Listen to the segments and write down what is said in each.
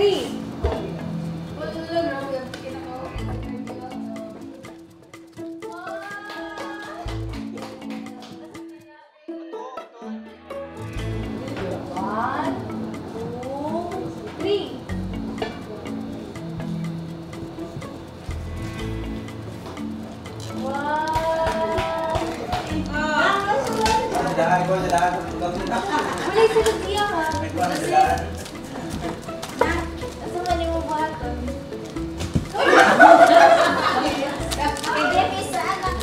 3. Wala sa lutia ha. Kasi... Asa man yung buhaton? Pwede may sa anak.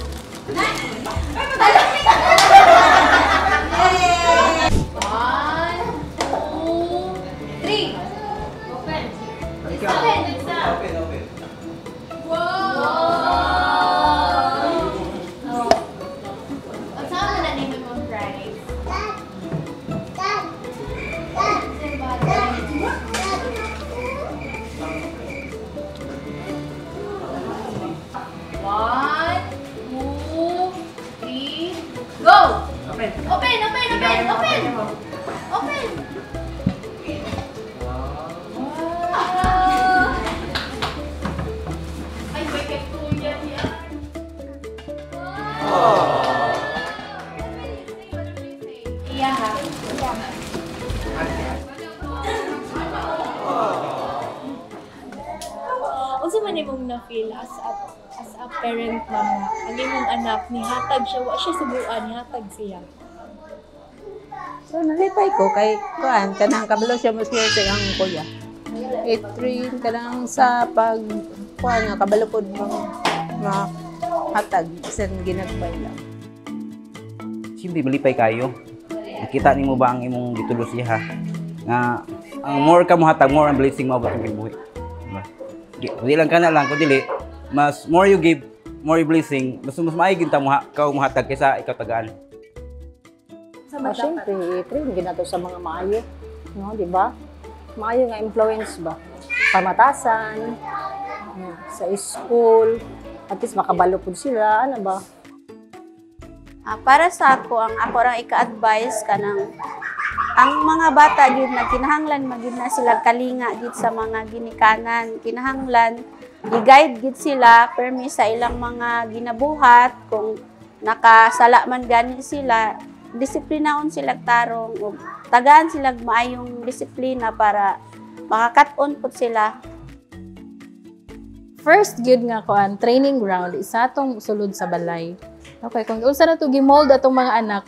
One, two, three. Open. Open. Wow! Open! Wow! Ay, may katuyan yan. Wow! Iya ha? Unsa man imong na-feel as a parent mama, ang imong anak nihatag siya, wa siya subuan, nihatag siya. So, nalipay ko kay kuan kanang kabalo siya mo swerte ang kuya. Train kanang sa pag kuan nga kabalo pod mga hatag sen ginagbay lang. Siyempre malipay kayo. Nakita nimo ba ang imong gitulos siya ha? Nga ang more ka mo hatag, more ang blessing maabot ang buhi. Di lang kana lang kun dili mas more you give, more you blessing, mas maayig ta mo hatag kaysa ikaw tagaan. Siyempre, train ginato sa mga maayo, no, di ba? Maayo nga influence ba? Pamatasan, sa school, at least makabalo po sila, ano ba? Para sa ako, ang ako rang ika-advise kanang ang mga bata gyud na kinahanglan magid na sila kalinga gid sa mga ginikanan, kinahanglan i-guide gid sila permi sa ilang mga ginabuhat kung nakasala man gani sila. Disiplinaon sila tarong ug tagaan sila maayong disiplina para makakat-on pud sila. First gyud nga kuan training ground isa tong sulod sa balay. Okay, kung unsa na to gimold atong mga anak,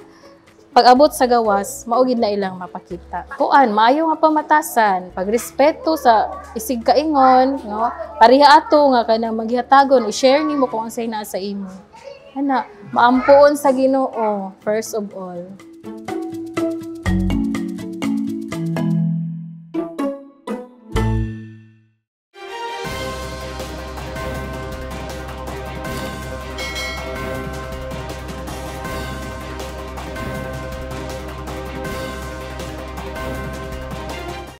pag-abot sa gawas, mao gid na ilang mapakita. Kuan maayo nga pamatasan, pagrespeto sa isig kaingon, no? Pareha ato nga kanang maghihatagon, i-share nimo kung unsay naa sa imo. Ana, maampuon sa Ginoo first of all.